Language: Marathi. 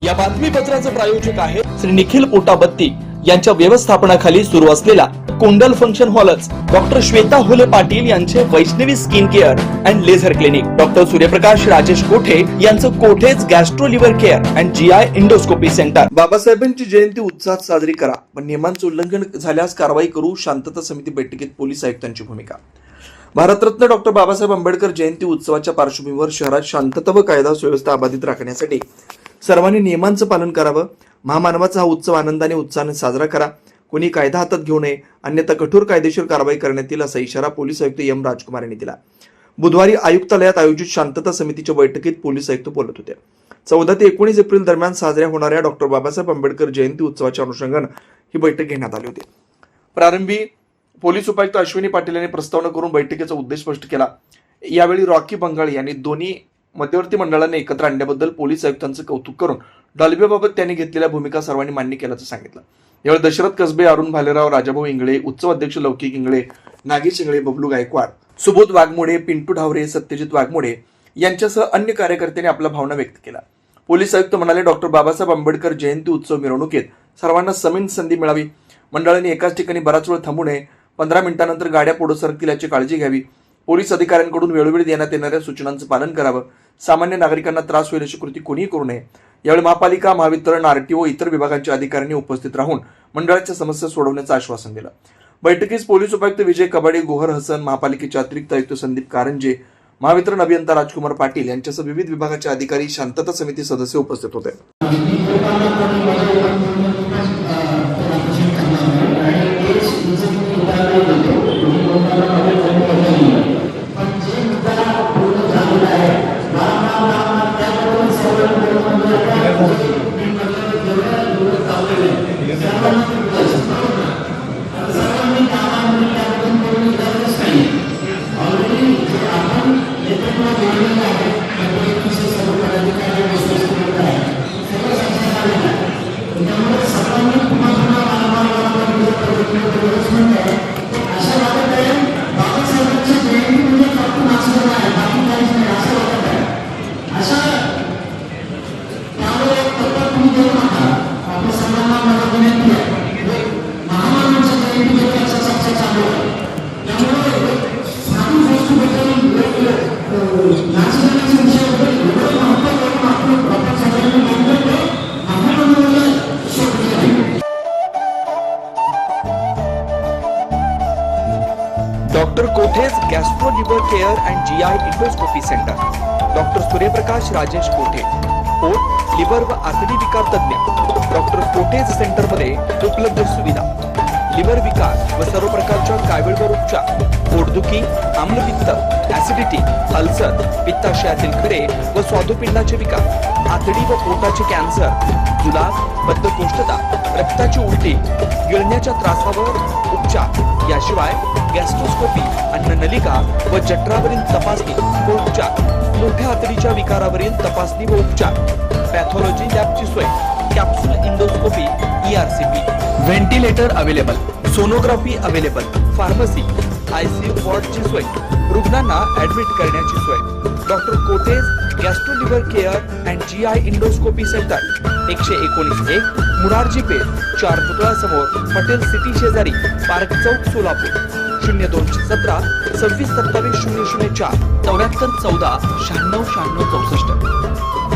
या बातमीपत्राचे प्रायोजक आहे श्री निखिल पोटाबत्ती यांच्या व्यवस्थापनाखाली सुरू असलेला कुंडल फंक्शन हॉलच डॉक्टर श्वेता होले पाटील यांचे Vaishnavi skin care and laser clinic, doctor Suryaprakash Rajesh Kothe यांचं Kothe's gastro liver care and GI endoscopy centre. बाबासाहेबांची जयंती उत्साहात साजरी करा, पण नियमांचे उल्लंघन झाल्यास कारवाई करू, शांतता समिती बैठकीत पोलीस आयुक्तांची भूमिका। भारतरत्न डॉक्टर बाबासाहेब आंबेडकर जयंती उत्सवाच्या पार्श्वभूमीवर शहरात शांतता व कायदा सुव्यवस्था अबाधित राखण्यासाठी सर्वांनी नियमांचं पालन करावं। महामानवाचा हा उत्सव आनंदाने उत्साहाने साजरा करा, कोणी कायदा हातात घेऊ नये, अन्यथा कठोर कायदेशीर कारवाई करण्यात येईल असा इशारा पोलीस आयुक्त एम राजकुमार यांनी दिला। बुधवारी आयुक्तालयात आयोजित शांतता समितीच्या बैठकीत पोलीस आयुक्त बोलत होते। 14 ते 19 एप्रिल दरम्यान साजऱ्या होणाऱ्या डॉक्टर बाबासाहेब आंबेडकर जयंती उत्सवाच्या अनुषंगाने ही बैठक घेण्यात आली होती। प्रारंभी पोलीस उपायुक्त अश्विनी पाटील यांनी प्रस्तावना करून बैठकीचा उद्देश स्पष्ट केला। यावेळी रॉकी बंगाळी यांनी दोन्ही मध्यवर्ती मंडळांना एकत्र आणल्याबद्दल पोलीस आयुक्तांचं कौतुक करून डॉल्बीबाबत त्यांनी घेतलेल्या भूमिका सर्वांनी मान्य केल्याचं सांगितलं। यावेळी दशरथ कसबे, अरुण भालेराव, राजाभाऊ इंगळे, उत्सव अध्यक्ष लौकिक इंगळे, नागेश इंगळे, बबलू गायकवाड, सुबोध वाघमोडे, पिंटू ढावरे, सत्यजित वाघमोडे यांच्यासह अन्य कार्यकर्त्यांनी आपल्या भावना व्यक्त केल्या। पोलीस आयुक्त म्हणाले, डॉक्टर बाबासाहेब आंबेडकर जयंती उत्सव मिरवणुकीत सर्वांना समान संधी मिळावी, मंडळांनी एकाच ठिकाणी बराच वेळ थांबू नये, 15 मिनिटांनंतर गाड्या पुढे सरकतील याची काळजी घ्यावी, पोलीस अधिकाऱ्यांकडून वेळोवेळी देण्यात येणाऱ्या सूचनांचं पालन करावं, सामान्य नागरिकांना त्रास होईल अशी कृती कोणीही करू नये। यावेळी महापालिका, महावितरण, आरटीओ, इतर विभागांच्या अधिकाऱ्यांनी उपस्थित राहून मंडळाच्या समस्या सोडवण्याचं आश्वासन दिलं। बैठकीस पोलीस उपायुक्त विजय कबाडे, गोहर हसन, महापालिकेचे अतिरिक्त आयुक्त संदीप कारंजे, महावितरण अभियंता राजकुमार पाटील यांच्यासह विविध विभागाचे अधिकारी, शांतता समिती सदस्य उपस्थित होते। Doctor कोठेज gastro liver care and GI endoscopy centre, doctor Suryaprakash Rajesh कोठे, पोट, लिव्हर व आतडी विकार तज्ञ। डॉक्टर कोठेज सेंटर मध्ये उपलब्ध सुविधा, लिव्हर विकार व सर्व प्रकारच्या कावीळवर उपचार, पोटदुखी, आम्लपित्त, ऍसिडिटी, अल्सर, पित्ताशयातील खडे व स्वादुपिंडाचे विकार, आतडी व पोटाचे कॅन्सर, जुलाब, बद्धकोष्ठता, रक्ताची उलटी, गिळण्याच्या त्रासावर उपचार, याशिवाय गॅस्ट्रोस्कोपी, अन्ननलिका व जठरावरील तपासणी व उपचार, मोठ्या आतडीच्या विकारावरील तपासणी व उपचार, पॅथॉलॉजी लॅबची सोय, capsule endoscopy, ERCP, ventilator available, sonography available, pharmacy, ICU वॉर्डची सोय, रुग्णांना ऍडमिट करण्याची सोय। Doctor कोठेज gastro liver care and GI endoscopy centre, 119-1 Murarji Peth, 4 पुतळा समोर, पटेल सिटी शेजारी, पार्क चौक, सोलापूर। 0217 26 27 004 74 14 96 96 64।